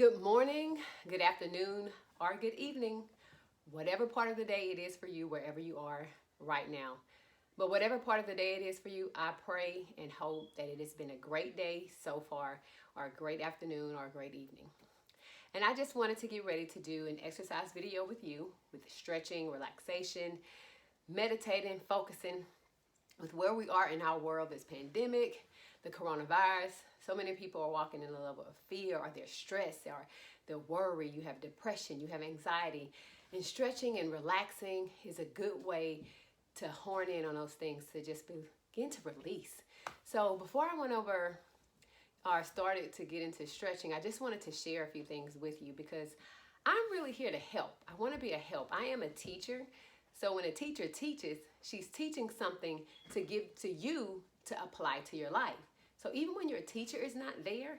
Good morning, good afternoon, or good evening, whatever part of the day it is for you, wherever you are right now. But whatever part of the day it is for you, I pray and hope that it has been a great day so far, or a great afternoon, or a great evening. And I just wanted to get ready to do an exercise video with you with stretching, relaxation, meditating, focusing with where we are in our world, this pandemic, the coronavirus. So many people are walking in a level of fear, or they're stressed, or they're worried. You have depression, you have anxiety. And stretching and relaxing is a good way to horn in on those things, to just begin to release. So before I went over or started to get into stretching, I just wanted to share a few things with you because I'm really here to help. I want to be a help. I am a teacher. So when a teacher teaches, she's teaching something to give to you to apply to your life. So even when your teacher is not there,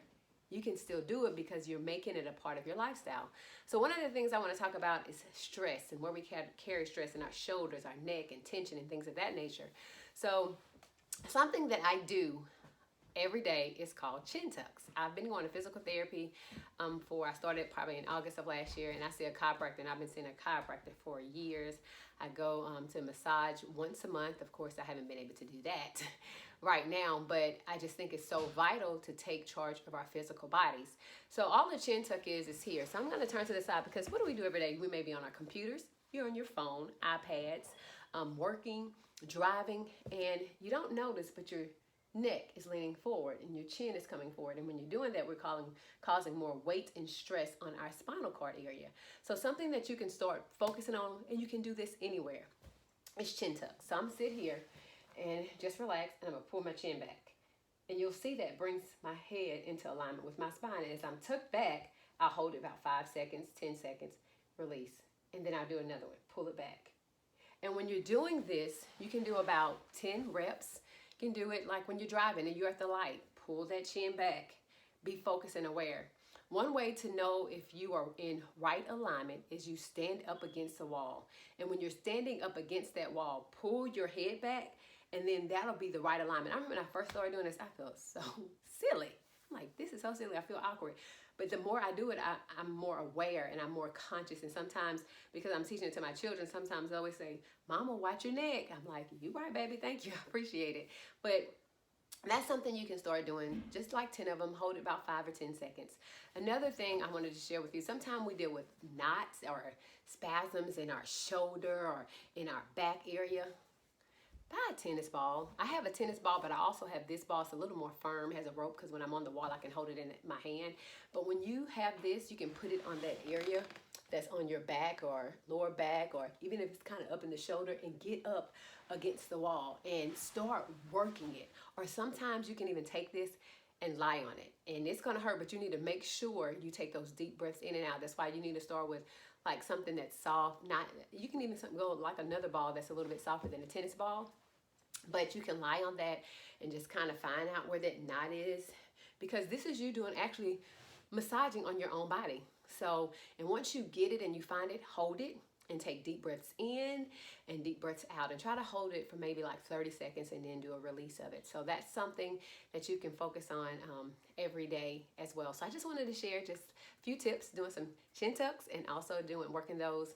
you can still do it because you're making it a part of your lifestyle. So one of the things I want to talk about is stress and where we carry stress in our shoulders, our neck, and tension and things of that nature. So something that I do every day is called chin tucks. I've been going to physical therapy I started probably in August of last year, and I see a chiropractor, and I've been seeing a chiropractor for years. I go to massage once a month. Of course, I haven't been able to do that right now, but I just think it's so vital to take charge of our physical bodies. So all the chin tuck is here. So I'm going to turn to the side because what do we do every day? We may be on our computers, you're on your phone, iPads, working, driving, and you don't notice, but your neck is leaning forward and your chin is coming forward. And when you're doing that, we're causing more weight and stress on our spinal cord area. So something that you can start focusing on, and you can do this anywhere, is chin tucks. So I'm gonna sit here and just relax, and I'm gonna pull my chin back. And you'll see that brings my head into alignment with my spine. And as I'm tucked back, I'll hold it about 5 seconds, 10 seconds, release. And then I'll do another one, pull it back. And when you're doing this, you can do about 10 reps. You can do it like when you're driving and you're at the light. Pull that chin back. Be focused and aware. One way to know if you are in right alignment is you stand up against the wall. And when you're standing up against that wall, pull your head back, and then that'll be the right alignment. I remember when I first started doing this, I felt so silly. I'm like, this is so silly. I feel awkward. But the more I do it, I'm more aware and I'm more conscious. And sometimes, because I'm teaching it to my children, sometimes they always say, Mama, watch your neck. I'm like, you right, baby. Thank you. I appreciate it. But that's something you can start doing, just like 10 of them. Hold it about 5 or 10 seconds. Another thing I wanted to share with you, sometimes we deal with knots or spasms in our shoulder or in our back area. Buy a tennis ball. I have a tennis ball, but I also have this ball. It's a little more firm, has a rope, because when I'm on the wall, I can hold it in my hand. But when you have this, you can put it on that area that's on your back or lower back, or even if it's kind of up in the shoulder, and get up against the wall and start working it. Or sometimes you can even take this and lie on it. And it's going to hurt, but you need to make sure you take those deep breaths in and out. That's why you need to start with like something that's soft. You can even go like another ball that's a little bit softer than a tennis ball. But you can lie on that and just kind of find out where that knot is, because this is you doing actually massaging on your own body. So, and once you get it and you find it, hold it and take deep breaths in and deep breaths out, and try to hold it for maybe like 30 seconds and then do a release of it. So that's something that you can focus on every day as well. So I just wanted to share just a few tips, doing some chin tucks and also working those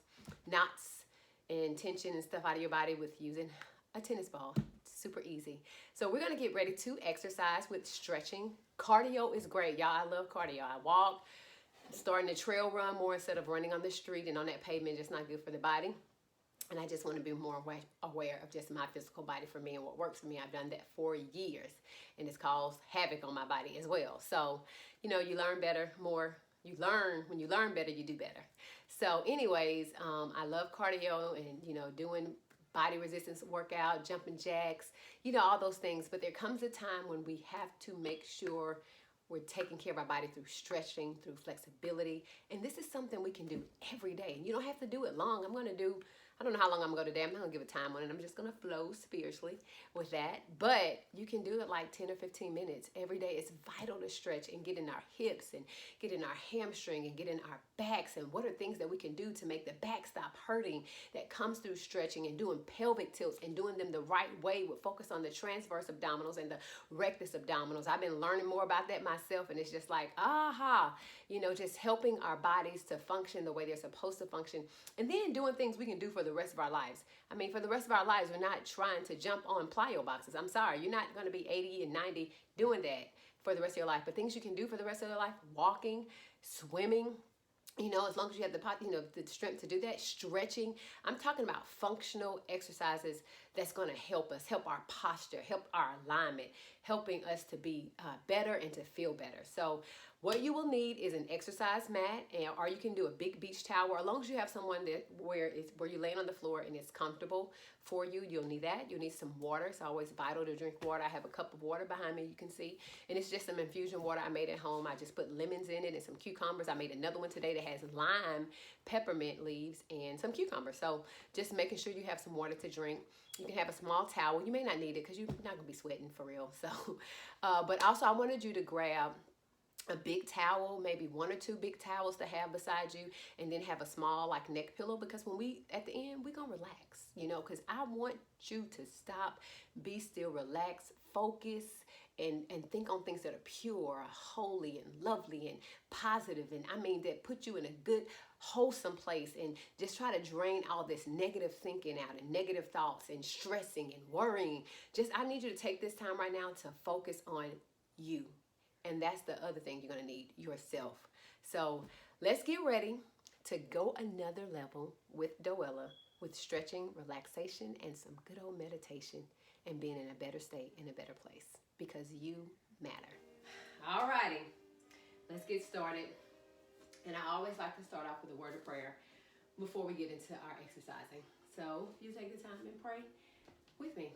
knots and tension and stuff out of your body with using a tennis ball. Super easy. So we're going to get ready to exercise with stretching. Cardio is great, y'all. I love cardio. I walk, starting to trail run more instead of running on the street and on that pavement. Just not good for the body. And I just want to be more aware of just my physical body for me and what works for me. I've done that for years, and it's caused havoc on my body as well. So, you know, you learn better, more. When you learn better, you do better. So anyways, I love cardio and, you know, doing body resistance workout, jumping jacks, you know, all those things. But there comes a time when we have to make sure we're taking care of our body through stretching, through flexibility. And this is something we can do every day. You don't have to do it long. I'm going to do, I don't know how long I'm going to go today. I'm not going to give a time on it. I'm just going to flow spiritually with that. But you can do it like 10 or 15 minutes every day. It's vital to stretch and get in our hips and get in our hamstring and get in our backs. And what are things that we can do to make the back stop hurting that comes through stretching and doing pelvic tilts and doing them the right way with focus on the transverse abdominals and the rectus abdominals. I've been learning more about that myself, and it's just like, aha, just helping our bodies to function the way they're supposed to function, and then doing things we can do for the rest of our lives. I mean, for the rest of our lives, we're not trying to jump on plyo boxes. I'm sorry, you're not going to be 80 and 90 doing that for the rest of your life. But things you can do for the rest of your life: walking, swimming, as long as you have the strength to do that, stretching. I'm talking about functional exercises that's going to help us, help our posture, help our alignment, helping us to be better and to feel better. So what you will need is an exercise mat, or you can do a big beach towel, as long as you have someone where you're laying on the floor and it's comfortable for you. You'll need that. You'll need some water. It's always vital to drink water. I have a cup of water behind me, you can see, and it's just some infusion water I made at home. I just put lemons in it and some cucumbers. I made another one today that has lime, peppermint leaves, and some cucumbers. So just making sure you have some water to drink. You can have a small towel. You may not need it because you're not going to be sweating for real. So, but also I wanted you to grab a big towel, maybe 1 or 2 big towels to have beside you, and then have a small like neck pillow, because when we at the end we're gonna relax, because I want you to stop, be still, relax, focus, and think on things that are pure, holy, and lovely, and positive, and I mean that put you in a good, wholesome place, and just try to drain all this negative thinking out and negative thoughts and stressing and worrying. I need you to take this time right now to focus on you. And that's the other thing you're going to need, yourself. So let's get ready to go another level with Doella, with stretching, relaxation, and some good old meditation, and being in a better state, in a better place, because you matter. All righty, let's get started. And I always like to start off with a word of prayer before we get into our exercising. So if you take the time and pray with me.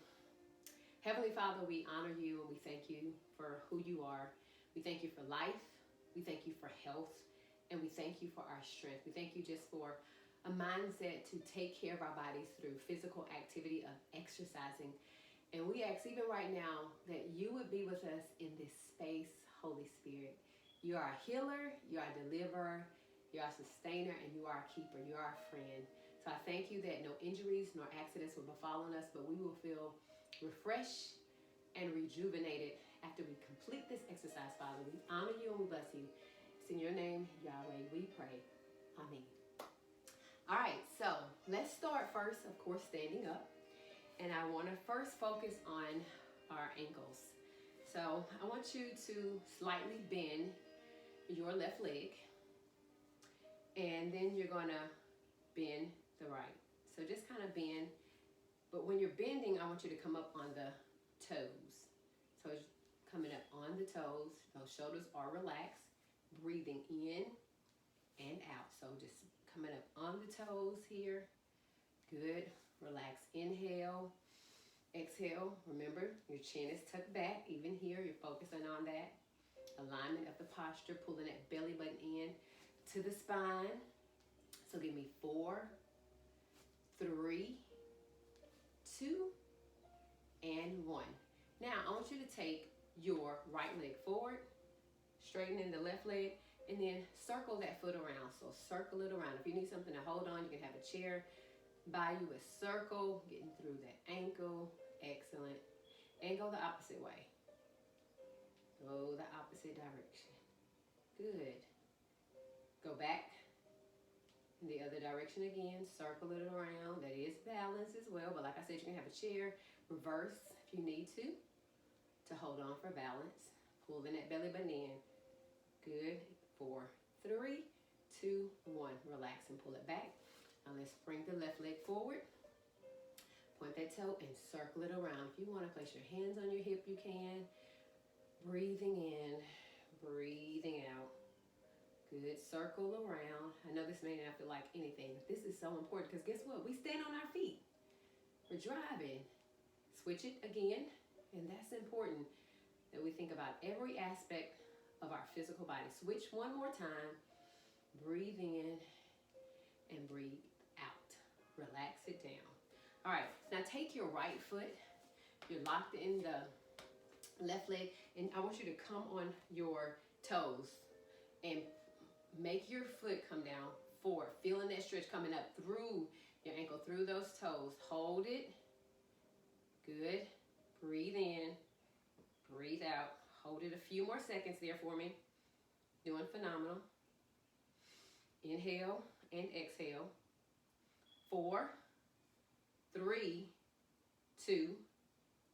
Heavenly Father, we honor you and we thank you for who you are. We thank you for life, we thank you for health, and we thank you for our strength. We thank you just for a mindset to take care of our bodies through physical activity of exercising. And we ask even right now that you would be with us in this space, Holy Spirit. You are a healer, you are a deliverer, you are a sustainer, and you are a keeper, you are a friend. So I thank you that no injuries nor accidents will befall on us, but we will feel refreshed and rejuvenated after we complete this exercise, Father. We honor you and we bless you. It's in your name, Yahweh, we pray. Amen. All right, so let's start first, of course, standing up. And I want to first focus on our ankles. So I want you to slightly bend your left leg. And then you're going to bend the right. So just kind of bend. But when you're bending, I want you to come up on the toes. So coming up on the toes, those shoulders are relaxed, breathing in and out. So just coming up on the toes here. Good. Relax. Inhale. Exhale. Remember, your chin is tucked back. Even here, you're focusing on that alignment of the posture, pulling that belly button in to the spine. So give me 4, 3, 2, and 1. Now, I want you to take your right leg forward, straightening the left leg, and then circle that foot around. So circle it around. If you need something to hold on, you can have a chair by you. A circle, getting through that ankle. Excellent. And go the opposite way. Go the opposite direction. Good. Go back in the other direction again. Circle it around. That is balance as well. But like I said, you can have a chair. Reverse if you need to hold on for balance. Pulling that belly button in. Good. 4, 3, 2, 1. Relax and pull it back. Now let's bring the left leg forward. Point that toe and circle it around. If you want to place your hands on your hip, you can. Breathing in, breathing out. Good. Circle around. I know this may not feel like anything, but this is so important because guess what? We stand on our feet. We're driving. Switch it again. And that's important that we think about every aspect of our physical body. Switch one more time. Breathe in and breathe out. Relax it down. All right, now take your right foot. You're locked in the left leg, and I want you to come on your toes and make your foot come down forward. Feeling that stretch coming up through your ankle, through those toes. Hold it. Good. Breathe in. Breathe out. Hold it a few more seconds there for me. Doing phenomenal. Inhale and exhale. 4, 3, 2,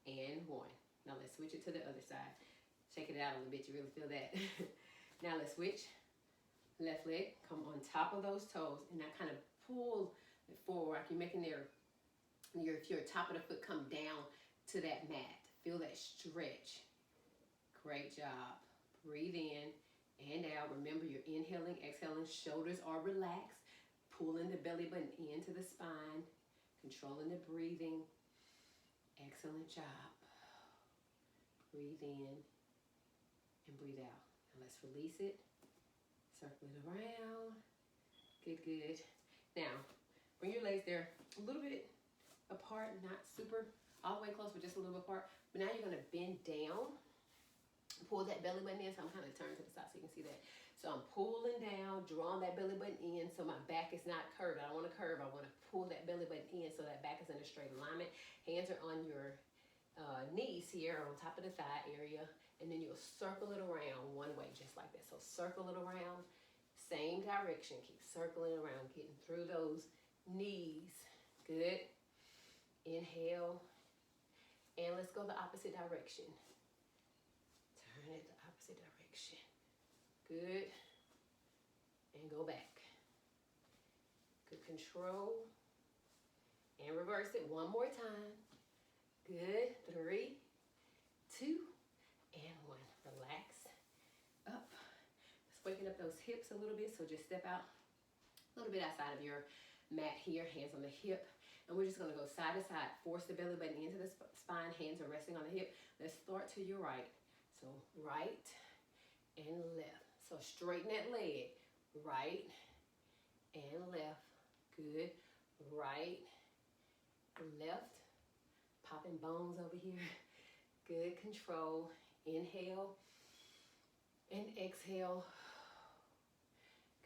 and 1. Now let's switch it to the other side. Shake it out a little bit. You really feel that. Now let's switch. Left leg, come on top of those toes, and now kind of pull it forward. Like you're making your top of the foot come down to that mat. Feel that stretch. Great job. Breathe in and out. Remember, you're inhaling, exhaling. Shoulders are relaxed. Pulling the belly button into the spine. Controlling the breathing. Excellent job. Breathe in and breathe out. Now let's release it. Circle it around. Good, good. Now, bring your legs there a little bit apart, not super all the way close, but just a little bit apart. But now you're going to bend down. Pull that belly button in. So I'm kind of turning to the side so you can see that. So I'm pulling down, drawing that belly button in so my back is not curved. I don't want to curve. I want to pull that belly button in so that back is in a straight alignment. Hands are on your knees here on top of the thigh area. And then you'll circle it around one way, just like that. So circle it around, same direction. Keep circling around, getting through those knees. Good. Inhale. And let's go the opposite direction. Turn it the opposite direction. Good. And go back. Good control. And reverse it one more time. Good. 3, 2, and 1. Relax. Up. Just waking up those hips a little bit. So just step out a little bit outside of your mat here. Hands on the hip. And we're just going to go side to side. Force the belly button into the spine. Hands are resting on the hip. Let's start to your right. So right and left. So straighten that leg. Right and left. Good. Right. Left. Popping bones over here. Good. Control. Inhale and exhale.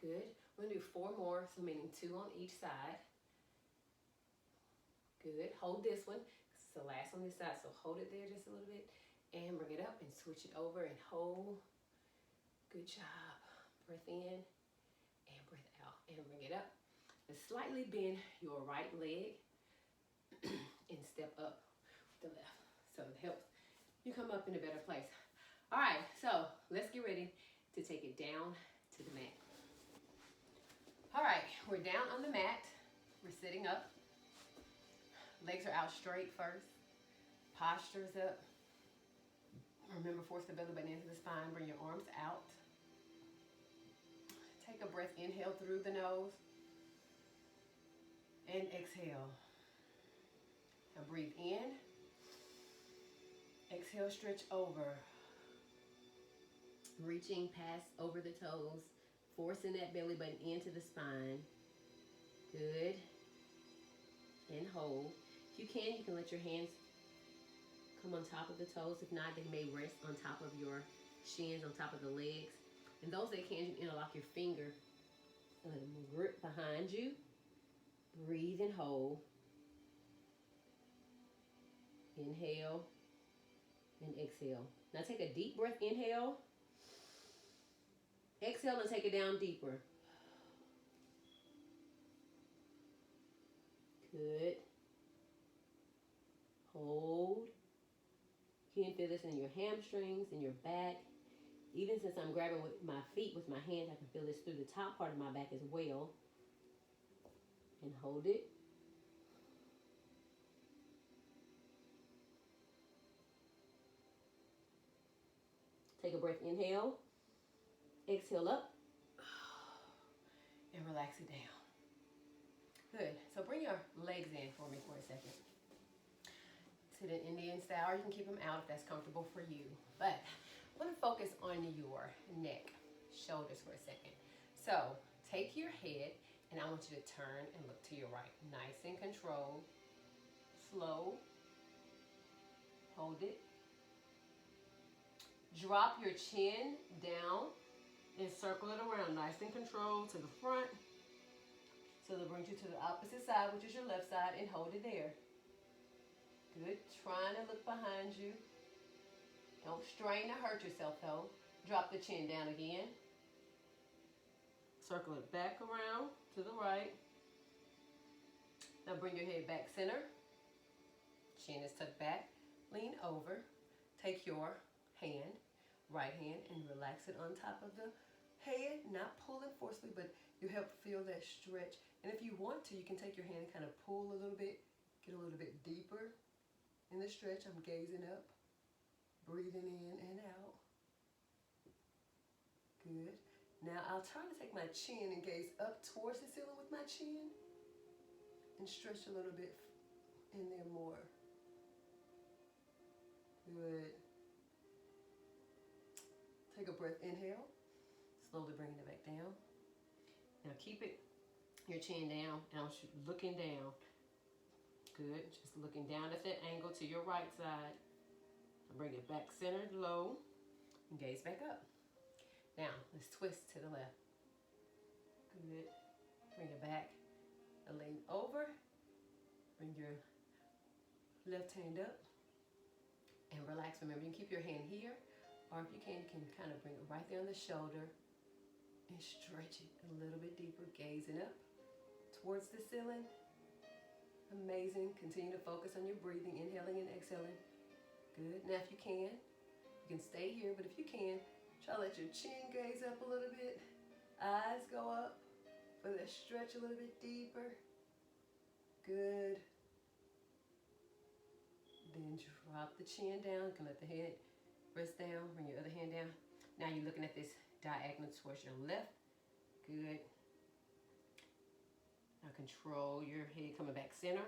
Good. We're going to do 4 more, so meaning 2 on each side. Good. Hold this one. It's the last on this side, so hold it there just a little bit. And bring it up and switch it over and hold. Good job. Breath in and breath out. And bring it up. And slightly bend your right leg and step up with the left. So it helps you come up in a better place. All right, so let's get ready to take it down to the mat. All right, we're down on the mat. We're sitting up. Legs are out straight first. Posture's up. Remember, force the belly button into the spine. Bring your arms out. Take a breath. Inhale through the nose. And exhale. Now breathe in. Exhale, stretch over. Reaching past over the toes. Forcing that belly button into the spine. Good. And hold. If you can let your hands come on top of the toes. If not, they may rest on top of your shins, on top of the legs. And those that can, you interlock your finger. Grip behind you. Breathe and hold. Inhale and exhale. Now take a deep breath. Inhale. Exhale and take it down deeper. Good. Hold. You can feel this in your hamstrings, in your back. Even since I'm grabbing with my feet, with my hands, I can feel this through the top part of my back as well. And hold it. Take a breath. Inhale. Exhale up. And relax it down. Good. So bring your legs in for me for a second. Sit in Indian style, or you can keep them out if that's comfortable for you. But I want to focus on your neck, shoulders for a second. So take your head And I want you to turn and look to your right. Nice and controlled. Slow. Hold it. Drop your chin down and circle it around. Nice and controlled to the front. So that brings you to the opposite side, which is your left side, and hold it there. Good. Trying to look behind you. Don't strain or hurt yourself though. Drop the chin down again. Circle it back around to the right. Now bring your head back center. Chin is tucked back. Lean over. Take your hand, right hand, and relax it on top of the head. Not pulling forcefully, but you help feel that stretch. And if you want to, you can take your hand and kind of pull a little bit, get a little bit deeper in the stretch. I'm gazing up, breathing in and out. Good. Now I'll try to take my chin and gaze up towards the ceiling with my chin and stretch a little bit in there more. Good. Take a breath, inhale. Slowly bringing it back down. Now keep your chin down, and I want you looking down. Good, just looking down at that angle to your right side. Bring it back centered, low, and gaze back up. Now, let's twist to the left. Good. Bring it back and lean over. Bring your left hand up and relax. Remember, you can keep your hand here, or if you can kind of bring it right there on the shoulder and stretch it a little bit deeper, gazing up towards the ceiling. Amazing. Continue to focus on your breathing, inhaling and exhaling. Good. Now, if you can stay here, but if you can, try to let your chin gaze up a little bit. Eyes go up for that stretch a little bit deeper. Good. Then drop the chin down. You can let the head rest down. Bring your other hand down. Now you're looking at this diagonal towards your left. Good. Now control your head coming back center.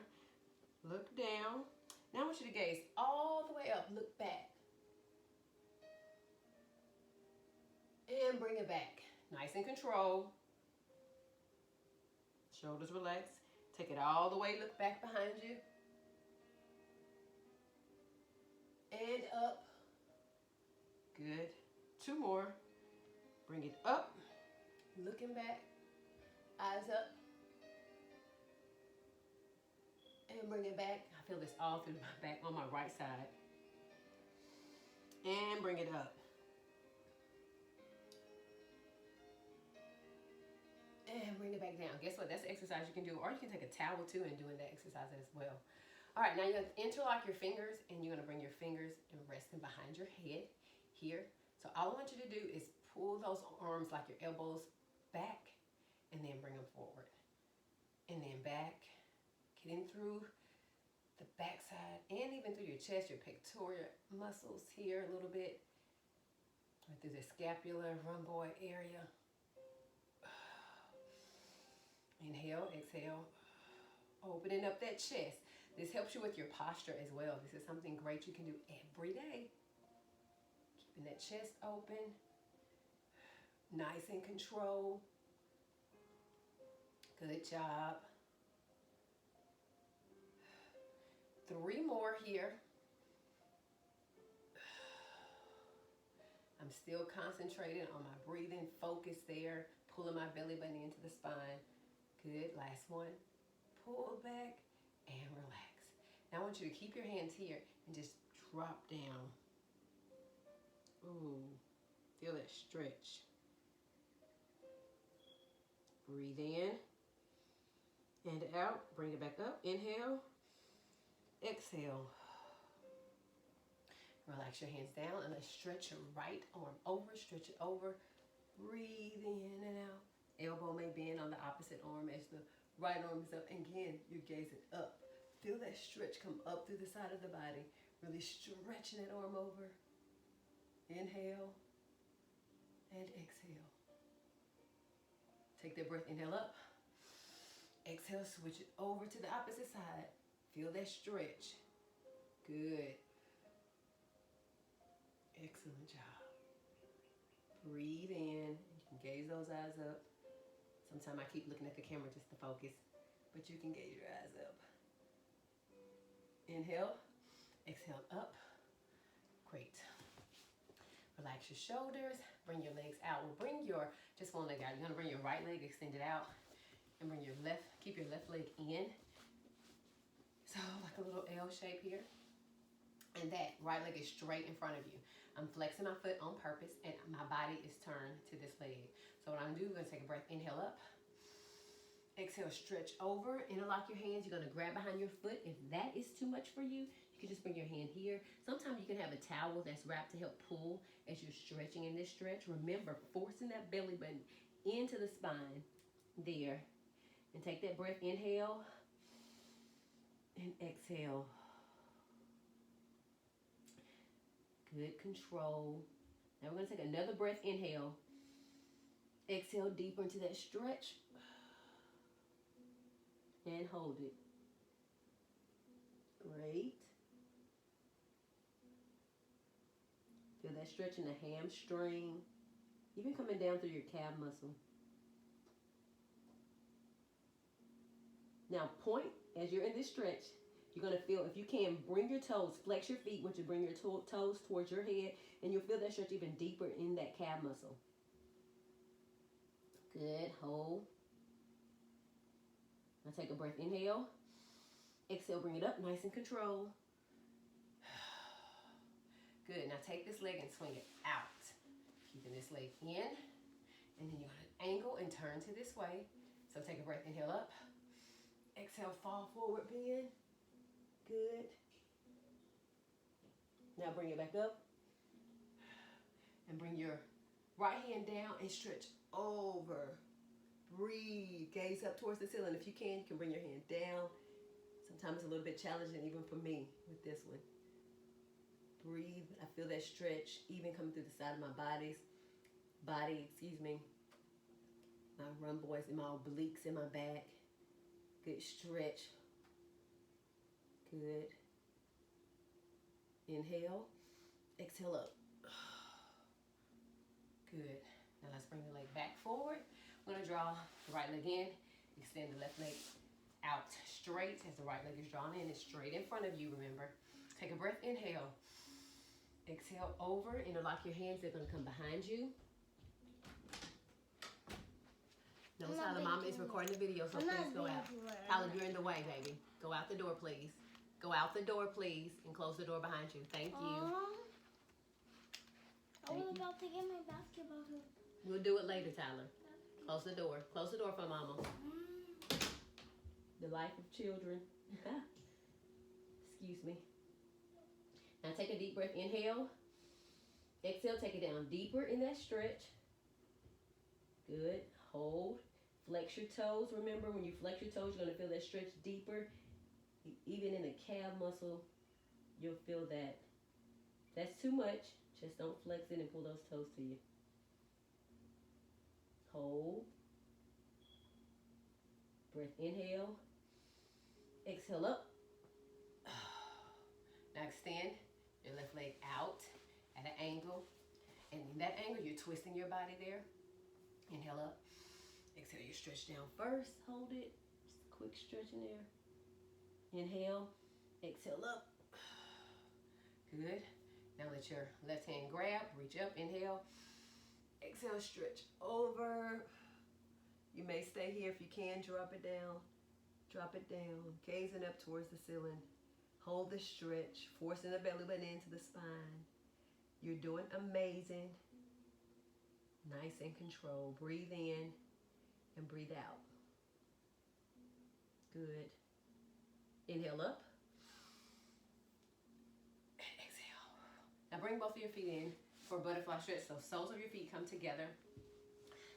Look down. Now I want you to gaze all the way up. Look back. And bring it back. Nice and controlled. Shoulders relaxed. Take it all the way. Look back behind you. And up. Good. Two more. Bring it up. Looking back. Eyes up. And bring it back. I feel this all through my back on my right side. And bring it up. And bring it back down. Guess what? That's an exercise you can do. Or you can take a towel too and doing that exercise as well. All right, now you're going to interlock your fingers and you're going to bring your fingers and rest them behind your head here. So all I want you to do is pull those arms like your elbows back and then bring them forward. And then back, getting through the backside and even through your chest, your pectoral muscles here a little bit. Right through the scapular, rhomboid area. Inhale, exhale, opening up that chest. This helps you with your posture as well. This is something great you can do every day. Keeping that chest open, nice and controlled. Good job. 3 more here. I'm still concentrating on my breathing, focus there, pulling my belly button into the spine. Good, last one. Pull back and relax. Now I want you to keep your hands here and just drop down. Ooh, feel that stretch. Breathe in and out. Bring it back up. Inhale, exhale. Relax your hands down and let's stretch your right arm over. Stretch it over. Breathe in and out. Elbow may bend on the opposite arm as the right arm is up. And again, you're gazing up. Feel that stretch come up through the side of the body. Really stretching that arm over. Inhale and exhale. Take that breath. Inhale up. Exhale, switch it over to the opposite side. Feel that stretch. Good. Excellent job. Breathe in. You can gaze those eyes up. Sometimes I keep looking at the camera just to focus, but you can gaze your eyes up. Inhale, exhale up. Great. Relax your shoulders, bring your legs out. We'll bring your, just one leg out. You're gonna bring your right leg extended out and bring your left, keep your left leg in. So like a little L shape here. And that right leg is straight in front of you. I'm flexing my foot on purpose and my body is turned to this leg. So what I'm gonna do, we're gonna take a breath, inhale up. Exhale, stretch over, interlock your hands. You're gonna grab behind your foot. If that is too much for you, you can just bring your hand here. Sometimes you can have a towel that's wrapped to help pull as you're stretching in this stretch. Remember, forcing that belly button into the spine there. And take that breath, inhale and exhale. Good control. Now we're gonna take another breath, inhale. Exhale deeper into that stretch. And hold it. Great. Feel that stretch in the hamstring, even coming down through your calf muscle. Now point, as you're in this stretch, you're going to feel, if you can, bring your toes, flex your feet, once you bring your toes towards your head, and you'll feel that stretch even deeper in that calf muscle. Good, hold. Now take a breath, inhale. Exhale, bring it up, nice and controlled. Good, now take this leg and swing it out. Keeping this leg in, and then you're gonna angle and turn to this way. So take a breath, inhale up. Exhale, fall forward, bend. Good. Now bring it back up. And bring your right hand down and stretch over. Breathe, gaze up towards the ceiling. If you can bring your hand down. Sometimes it's a little bit challenging even for me with this one. Breathe, I feel that stretch even coming through the side of my body, my rhomboids and my obliques in my back. Good stretch. Good. Inhale, exhale up. Good. Now let's bring the leg back forward. We're gonna draw the right leg in, extend the left leg out straight as the right leg is drawn in. It's straight in front of you, remember. Take a breath, inhale. Exhale over, interlock your hands, they're gonna come behind you. Notice how the mama is recording the video, so please go out. Tyler, you're in the way, baby. Go out the door, please. Go out the door, please, and close the door behind you. Thank you. I was about to get my basketball hoop. We'll do it later, Tyler. Close the door. Close the door for mama. The life of children. Excuse me. Now take a deep breath. Inhale. Exhale. Take it down deeper in that stretch. Good. Hold. Flex your toes. Remember, when you flex your toes, you're going to feel that stretch deeper. Even in the calf muscle, you'll feel that. If that's too much, just don't flex it and pull those toes to you. Hold. Breath, inhale. Exhale up. Now extend your left leg out at an angle. And in that angle, you're twisting your body there. Inhale up. Exhale, you stretch down first. Hold it. Just a quick stretch in there. Inhale. Exhale up. Good. Now let your left hand grab. Reach up. Inhale. Exhale, stretch over. You may stay here if you can. Drop it down. Drop it down. Gazing up towards the ceiling. Hold the stretch. Forcing the belly button into the spine. You're doing amazing. Nice and controlled. Breathe in and breathe out. Good. Inhale up. And exhale. Now bring both of your feet in for a butterfly stretch. So soles of your feet come together.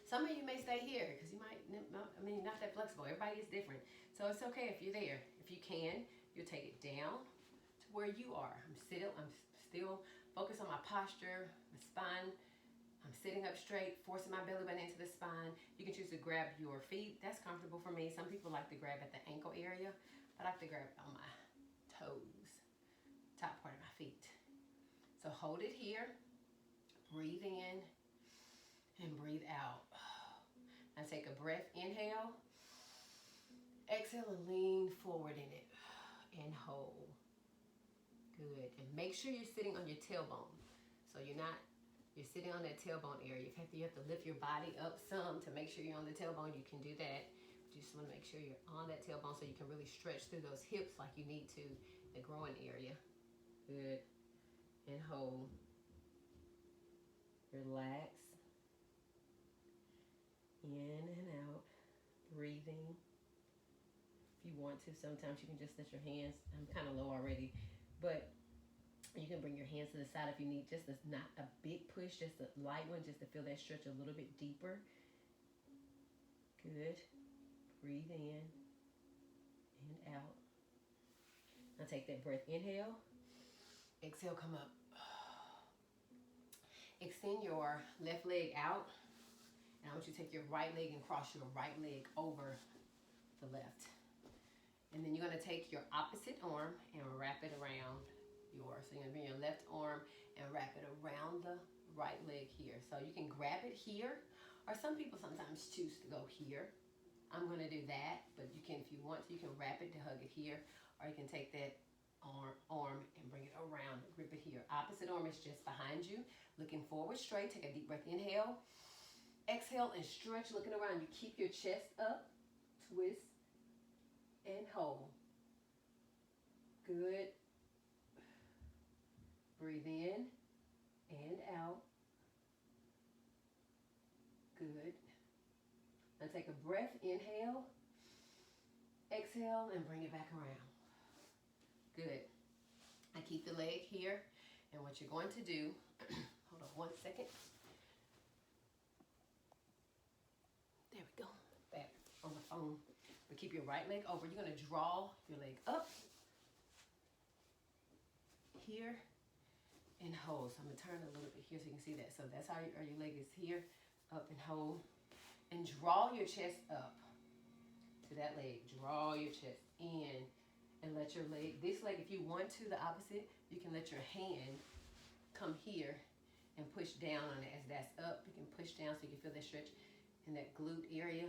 Some of you may stay here because you might, not that flexible. Everybody is different. So it's okay if you're there. If you can, you'll take it down to where you are. I'm still focused on my posture, my spine. I'm sitting up straight, forcing my belly button into the spine. You can choose to grab your feet. That's comfortable for me. Some people like to grab at the ankle area. I like to grab on my toes, top part of my feet. So hold it here. Breathe in and breathe out. I take a breath, inhale. Exhale and lean forward in it. And hold. Good. And make sure you're sitting on your tailbone. So you're sitting on that tailbone area. If you have to lift your body up some to make sure you're on the tailbone, you can do that. You just want to make sure you're on that tailbone so you can really stretch through those hips like you need to, the growing area. Good. And hold. Relax. In and out. Breathing. If you want to, sometimes you can just let your hands, I'm kind of low already, but you can bring your hands to the side if you need, just not a big push, just a light one, just to feel that stretch a little bit deeper. Good. Breathe in and out. Now take that breath, inhale. Exhale, come up. Extend your left leg out, and I want you to take your right leg and cross your right leg over the left. And then you're going to take your opposite arm and wrap it around yours. So you're going to bring your left arm and wrap it around the right leg here. So you can grab it here, or some people sometimes choose to go here. I'm going to do that, but you can, if you want to, you can wrap it to hug it here, or you can take that arm and bring it around and grip it here. Opposite arm is just behind you, looking forward straight. Take a deep breath, inhale. Exhale and stretch, looking around. You keep your chest up, twist, and hold. Good. Breathe in and out. Good. Now take a breath, inhale. Exhale and bring it back around. Good. I keep the leg here, and what you're going to do, hold on one second. There we go. Back on the phone. But keep your right leg over. You're going to draw your leg up here and hold. So I'm going to turn it a little bit here so you can see that. So that's how your leg is here, up and hold. And draw your chest up to that leg. Draw your chest in and let your leg, this leg, if you want to, the opposite, you can let your hand come here and push down on it. As that's up, you can push down so you can feel that stretch in that glute area.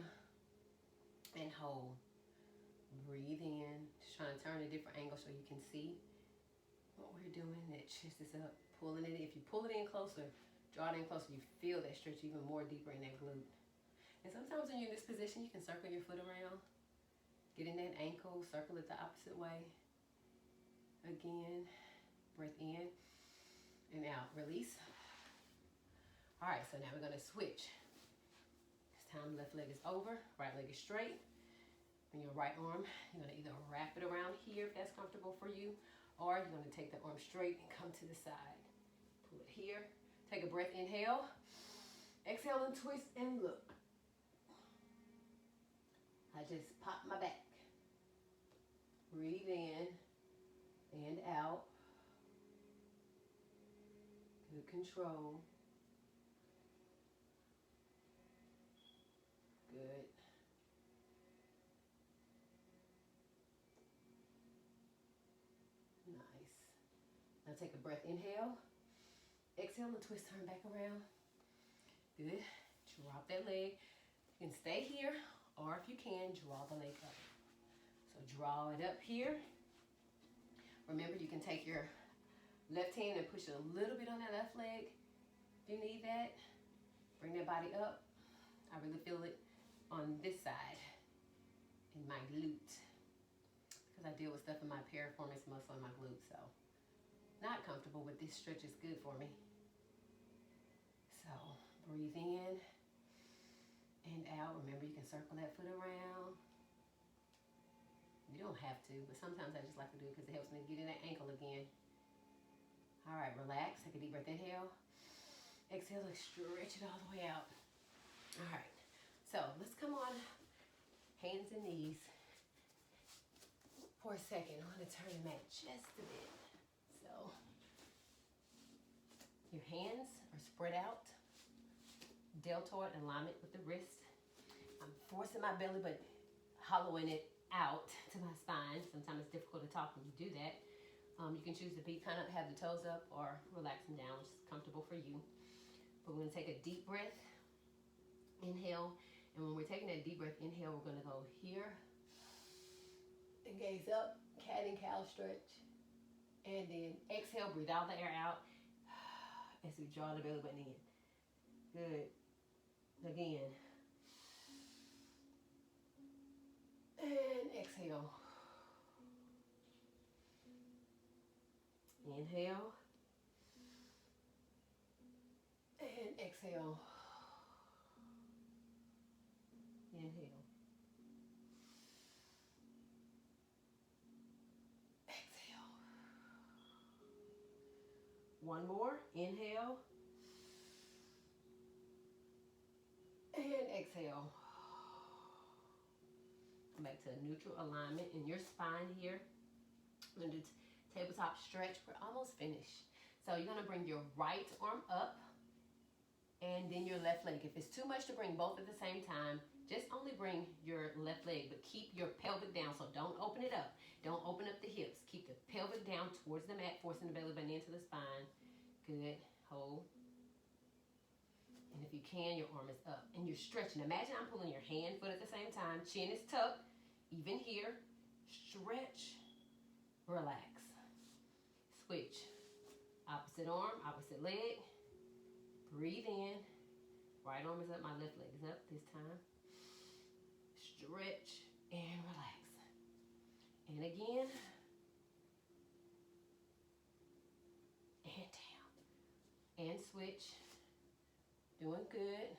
And hold. Breathe in. Just trying to turn a different angle so you can see what we're doing. That chest is up, pulling it in. If you pull it in closer, draw it in closer, you feel that stretch even more deeper in that glute. And sometimes when you're in this position, you can circle your foot around. Get in that ankle, circle it the opposite way. Again, breath in and out. Release. All right, so now we're going to switch. Time left leg is over, right leg is straight. And your right arm, you're going to either wrap it around here if that's comfortable for you, or you're going to take the arm straight and come to the side. Pull it here. Take a breath, inhale. Exhale and twist and look. I just pop my back. Breathe in and out. Good control. Good. Nice. Now take a breath, inhale. Exhale and twist, turn back around. Good. Drop that leg. You can stay here, or if you can, draw the leg up. So draw it up here. Remember, you can take your left hand and push it a little bit on that left leg. If you need that, bring that body up. I really feel it on this side in my glute because I deal with stuff in my piriformis muscle and my glute, so not comfortable, but this stretch is good for me. So breathe in and out. Remember, you can circle that foot around. You don't have to, but sometimes I just like to do it because it helps me get in that ankle again. All right, relax. Take a deep breath, inhale. Exhale, stretch it all the way out. All right. So let's come on hands and knees for a second. I'm going to turn the mat just a bit. So your hands are spread out, deltoid alignment with the wrist. I'm forcing my belly but hollowing it out to my spine. Sometimes it's difficult to talk when you do that. You can choose to be kind of have the toes up or relax them down, which is comfortable for you. But we're going to take a deep breath. Inhale And when we're taking that deep breath, inhale, we're going to go here and gaze up, cat and cow stretch. And then exhale, breathe all the air out as we draw the belly button in. Good. Again. And exhale. Inhale. And exhale. Inhale. Exhale. One more. Inhale. And exhale. Come back to a neutral alignment in your spine here. We're going to do tabletop stretch. We're almost finished. So you're going to bring your right arm up and then your left leg. If it's too much to bring both at the same time, just only bring your left leg, but keep your pelvic down. So don't open it up. Don't open up the hips. Keep the pelvic down towards the mat, forcing the belly button into the spine. Good. Hold. And if you can, your arm is up. And you're stretching. Imagine I'm pulling your hand, foot at the same time. Chin is tucked. Even here. Stretch. Relax. Switch. Opposite arm, opposite leg. Breathe in. Right arm is up, my left leg is up this time. Stretch and relax. And again. And down. And switch. Doing good.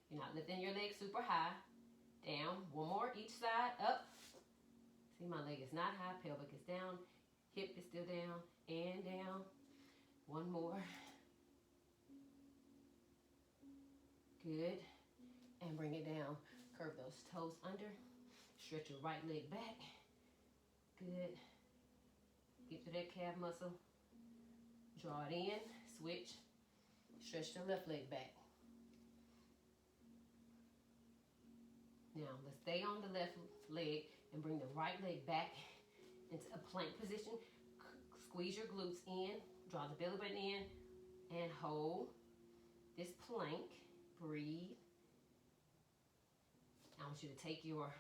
You're not lifting your leg super high. Down. One more each side. Up. See, my leg is not high. Pelvic is down. Hip is still down. And down. One more. Good. And bring it down. Curve those toes under. Stretch your right leg back. Good. Get to that calf muscle. Draw it in. Switch. Stretch the left leg back. Now, let's stay on the left leg and bring the right leg back into a plank position. Squeeze your glutes in. Draw the belly button in and hold this plank. Breathe. I want you to take your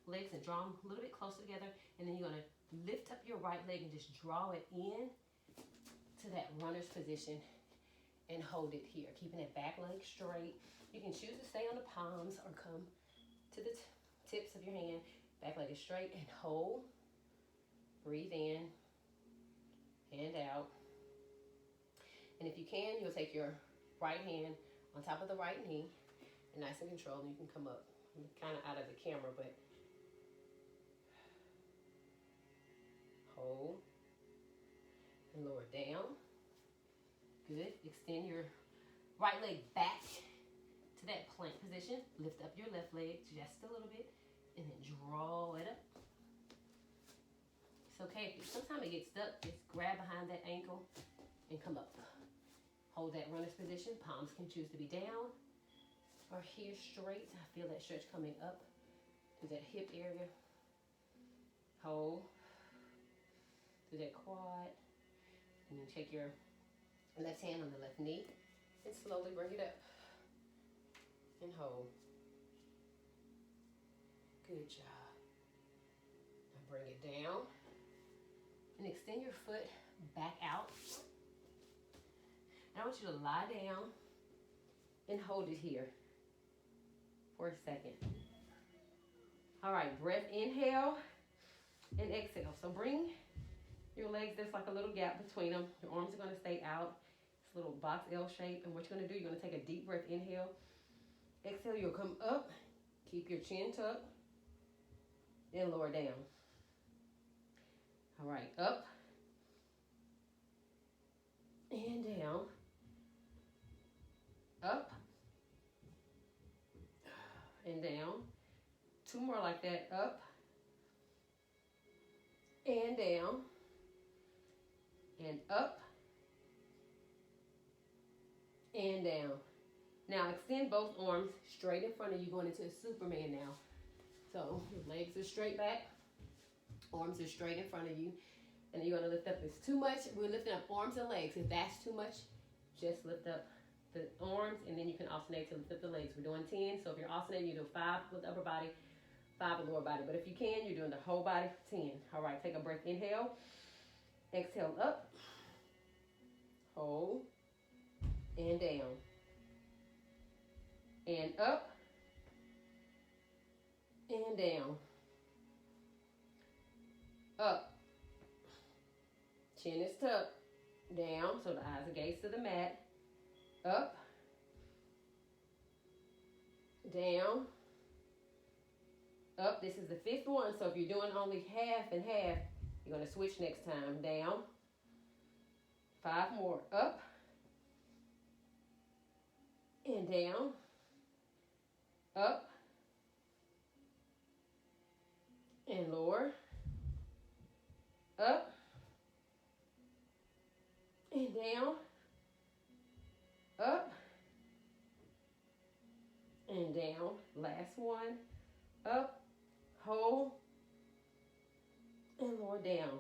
legs and draw them a little bit closer together, and then you're going to lift up your right leg and just draw it in to that runner's position and hold it here, keeping that back leg straight. You can choose to stay on the palms or come to the tips of your hand. Back leg is straight and hold. Breathe in and out. And if you can, you'll take your right hand on top of the right knee and nice and controlled, and you can come up. I'm kind of out of the camera, but hold and lower down. Good. Extend your right leg back to that plank position. Lift up your left leg just a little bit and then draw it up. It's okay if sometimes it gets stuck, just grab behind that ankle and come up. Hold that runner's position. Palms can choose to be down or here straight. I feel that stretch coming up to that hip area. Hold to that quad. And then take your left hand on the left knee and slowly bring it up. And hold. Good job. Now bring it down. And extend your foot back out. And I want you to lie down and hold it here for a second. All right, breath, inhale and exhale. So bring your legs, there's like a little gap between them. Your arms are going to stay out. It's a little box L shape. And what you're going to do, you're going to take a deep breath, inhale. Exhale, you'll come up. Keep your chin tucked. Then lower down. All right, up and down. Up and down. Two more like that. Up and down. And up and down. Now extend both arms straight in front of you, going into a Superman now. So your legs are straight back. Arms are straight in front of you. And you're going to lift up. If it's too much, we're lifting up arms and legs. If that's too much, just lift up the arms, and then you can alternate to lift up the legs. We're doing 10. So if you're alternating, you do 5 with the upper body, 5 with lower body. But if you can, you're doing the whole body for 10. All right, take a breath. Inhale. Exhale up. Hold. And down. And up. And down. Up. Chin is tucked. Down, so the eyes are gazed to the mat. Up. Down. Up. This is the 5th one, so if you're doing only half and half, you're going to switch next time. Down. 5 more. Up. And down. Up. And lower. Up. And down. Up. And down. Last one. Up. Hold. And lower down.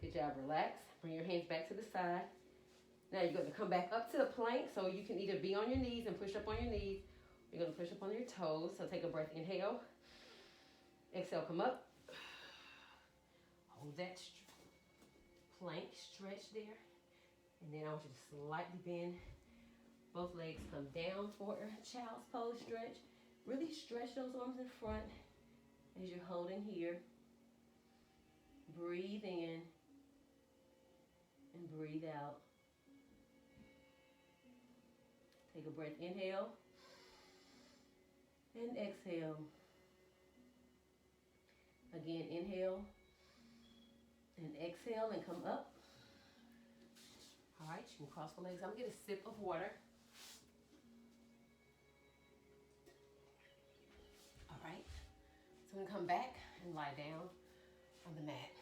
Good job. Relax. Bring your hands back to the side. Now you're going to come back up to the plank, so you can either be on your knees and push up on your knees. You're going to push up on your toes. So take a breath. Inhale. Exhale. Come up. Hold that plank stretch there. And then I want you to slightly bend. Both legs come down for a child's pose stretch. Really stretch those arms in front as you're holding here. Breathe in and breathe out. Take a breath. Inhale and exhale. Again, inhale and exhale and come up. All right, you can cross the legs. I'm going to get a sip of water. All right, so I'm going to come back and lie down on the mat.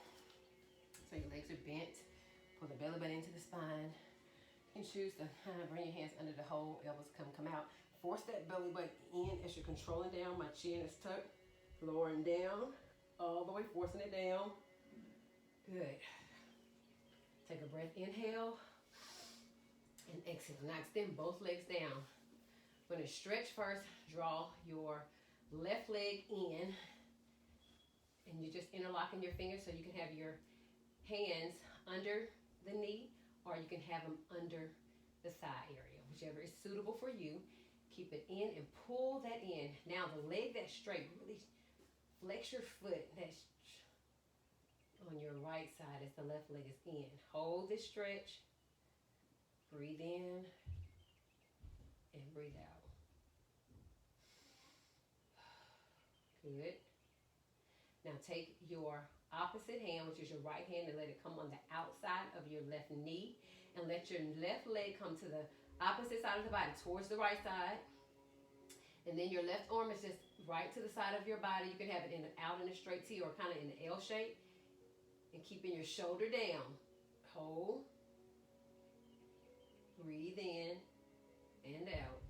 So your legs are bent. Pull the belly button into the spine. You can choose to kind of bring your hands under the hole. Elbows come out. Force that belly button in as you're controlling down. My chin is tucked. Lowering down. All the way, forcing it down. Good. Take a breath. Inhale. And exhale. Now extend both legs down. We're going to stretch first. Draw your left leg in. And you're just interlocking your fingers so you can have your hands under the knee, or you can have them under the thigh area, whichever is suitable for you. Keep it in and pull that in. Now the leg that's straight, really flex your foot that's on your right side as the left leg is in. Hold this stretch. Breathe in and breathe out. Good. Now take your opposite hand, which is your right hand, and let it come on the outside of your left knee. And let your left leg come to the opposite side of the body, towards the right side. And then your left arm is just right to the side of your body. You can have it out in a straight T or kind of in the L shape. And keeping your shoulder down. Hold. Breathe in and out.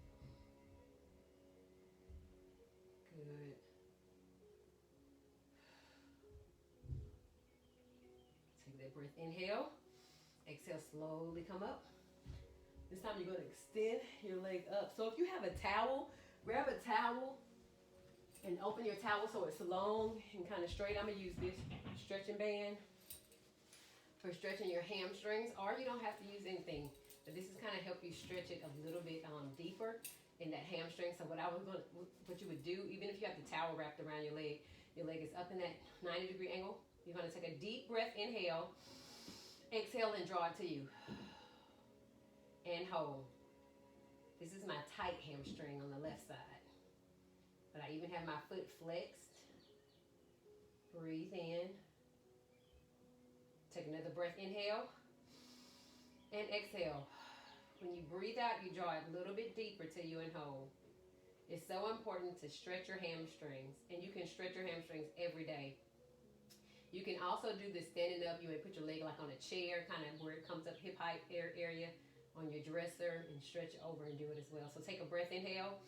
Good. Take that breath. Inhale. Exhale. Slowly come up. This time you're going to extend your leg up. So if you have a towel, grab a towel and open your towel so it's long and kind of straight. I'm going to use this stretching band for stretching your hamstrings, or you don't have to use anything. But this is kind of help you stretch it a little bit deeper in that hamstring. So what you would do, even if you have the towel wrapped around your leg is up in that 90-degree angle. You're going to take a deep breath, inhale, exhale, and draw it to you. And hold. This is my tight hamstring on the left side. But I even have my foot flexed. Breathe in. Take another breath, inhale. And exhale. When you breathe out, you draw it a little bit deeper till you and hold. It's so important to stretch your hamstrings. And you can stretch your hamstrings every day. You can also do this standing up. You may put your leg like on a chair, kind of where it comes up hip height area on your dresser, and stretch over and do it as well. So take a breath, inhale.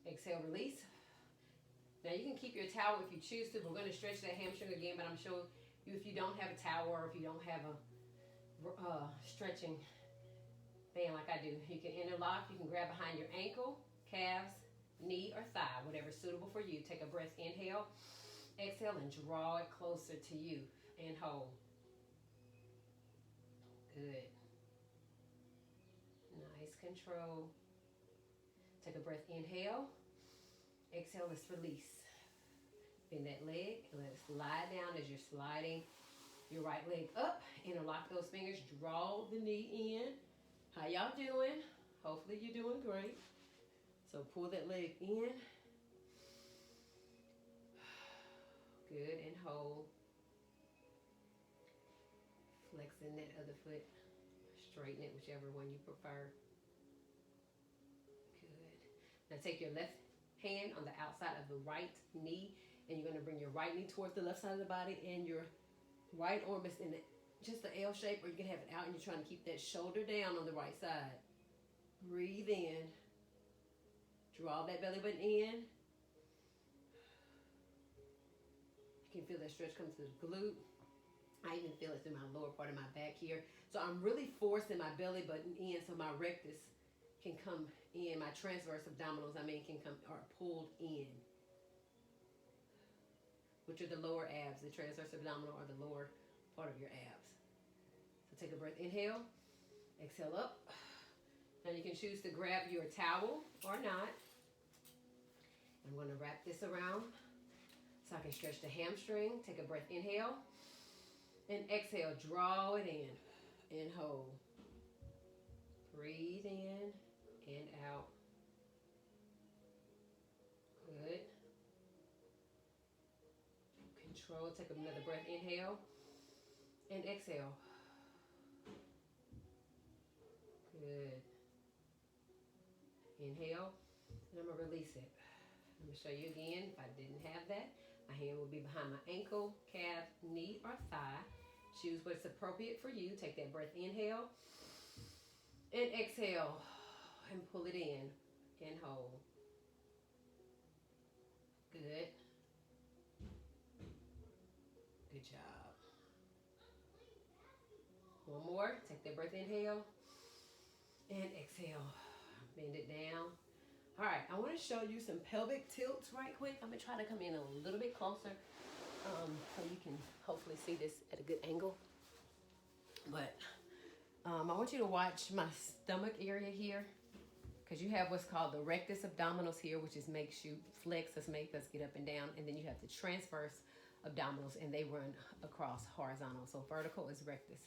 Exhale, release. Now you can keep your towel if you choose to. We're going to stretch that hamstring again, but I'm sure if you don't have a towel or if you don't have a stretching band like I do. You can interlock, you can grab behind your ankle, calves, knee, or thigh, whatever's suitable for you. Take a breath, inhale, exhale, and draw it closer to you and hold. Good. Nice control. Take a breath, inhale, exhale, let's release. Bend that leg and let it slide down as you're sliding your right leg up. Interlock those fingers, draw the knee in. How y'all doing? Hopefully you're doing great. So pull that leg in. Good, and hold. Flexing that other foot. Straighten it, whichever one you prefer. Good. Now take your left hand on the outside of the right knee, and you're going to bring your right knee towards the left side of the body, and your right arm is in just the L shape, or you can have it out and you're trying to keep that shoulder down on the right side. Breathe in. Draw that belly button in. You can feel that stretch come to the glute. I even feel it through my lower part of my back here. So I'm really forcing my belly button in so my rectus can come in. My transverse abdominals, can come, are pulled in. Which are the lower abs. The transverse abdominal are the lower part of your abs. So take a breath, inhale, exhale up. Now you can choose to grab your towel or not. I'm going to wrap this around so I can stretch the hamstring. Take a breath, inhale, and exhale. Draw it in and hold. Breathe in and out. Good. Control. Take another breath, inhale, and exhale. Good. Inhale, and I'm going to release it. I'm going to show you again. If I didn't have that, my hand will be behind my ankle, calf, knee, or thigh. Choose what's appropriate for you. Take that breath, inhale, and exhale, and pull it in, and hold. Good. Good job. One more. Take that breath, inhale, and exhale. Bend it down. All right, I want to show you some pelvic tilts right quick. I'm going to try to come in a little bit closer so you can hopefully see this at a good angle. But I want you to watch my stomach area here, because you have what's called the rectus abdominals here, which is makes you flex us, make us get up and down. And then you have the transverse abdominals, and they run across horizontal. So vertical is rectus.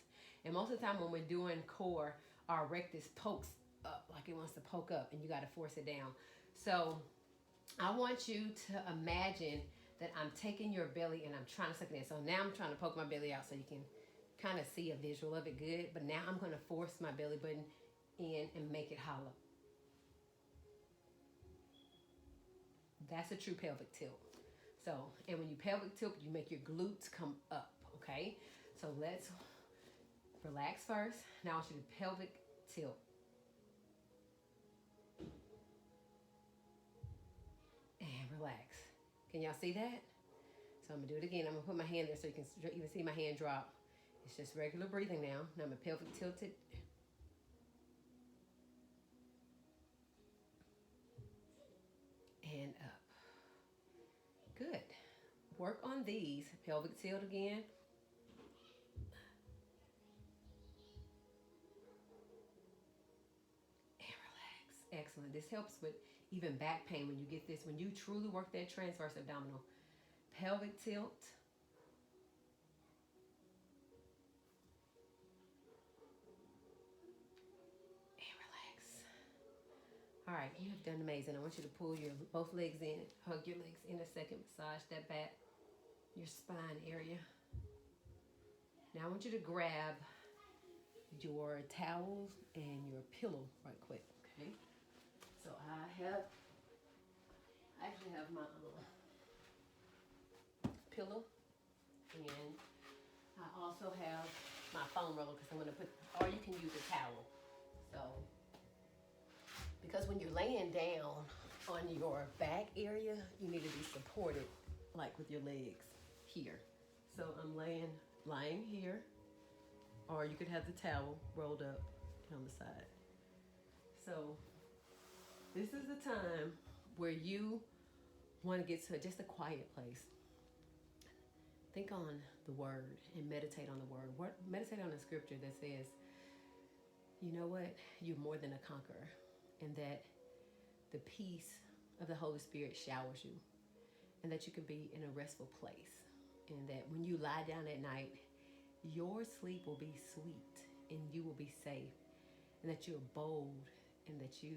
And most of the time when we're doing core, our rectus pokes up, like it wants to poke up, and you got to force it down. So I want you to imagine that I'm taking your belly and I'm trying to suck it in. So now I'm trying to poke my belly out so you can kind of see a visual of it good. But now I'm going to force my belly button in and make it hollow. That's a true pelvic tilt. So, and when you pelvic tilt, you make your glutes come up, okay? So let's relax first. Now I want you to pelvic tilt. And relax. Can y'all see that? So I'm going to do it again. I'm going to put my hand there so you can even see my hand drop. It's just regular breathing now. Now I'm pelvic tilted. And up. Good. Work on these. Pelvic tilt again. And relax. Excellent. This helps with even back pain when you get this. When you truly work that transverse abdominal. Pelvic tilt. All right, you have done amazing. I want you to pull your both legs in, hug your legs in a second, massage that back, your spine area. Now I want you to grab your towels and your pillow right quick, okay? So I actually have my pillow, and I also have my foam roller because I'm going to put, or you can use a towel. So, because when you're laying down on your back area, you need to be supported, like with your legs here. So I'm lying here, or you could have the towel rolled up on the side. So this is the time where you want to get to just a quiet place. Think on the word and meditate on the word. Meditate on the scripture that says, you know what? You're more than a conqueror. And that the peace of the Holy Spirit showers you. And that you can be in a restful place. And that when you lie down at night, your sleep will be sweet and you will be safe. And that you're bold and that you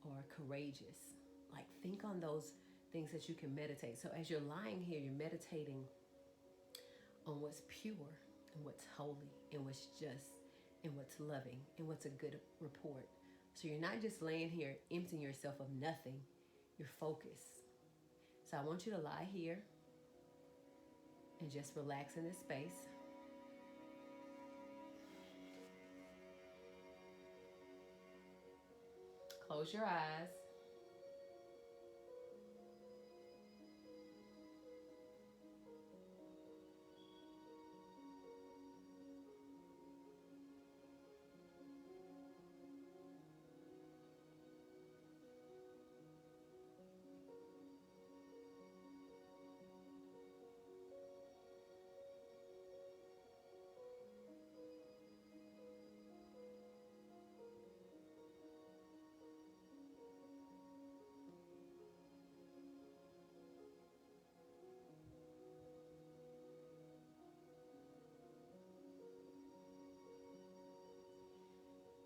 are courageous. Like, think on those things that you can meditate. So as you're lying here, you're meditating on what's pure and what's holy and what's just and what's loving and what's a good report. So you're not just laying here emptying yourself of nothing, you're focused. So I want you to lie here and just relax in this space. Close your eyes.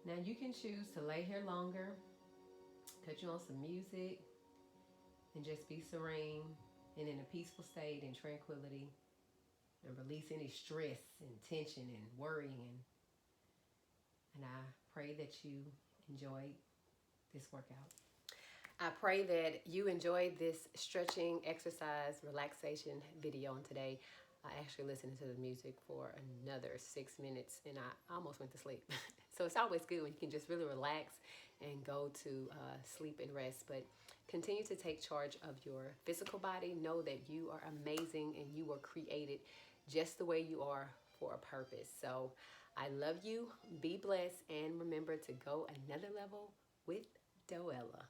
Now you can choose to lay here longer, cut you on some music, and just be serene and in a peaceful state and tranquility, and release any stress and tension and worrying. And I pray that you enjoyed this workout. I pray that you enjoyed this stretching exercise relaxation video on today. I actually listened to the music for another 6 minutes and I almost went to sleep. So it's always good when you can just really relax and go to sleep and rest. But continue to take charge of your physical body. Know that you are amazing and you were created just the way you are for a purpose. So I love you. Be blessed and remember to go another level with Doella.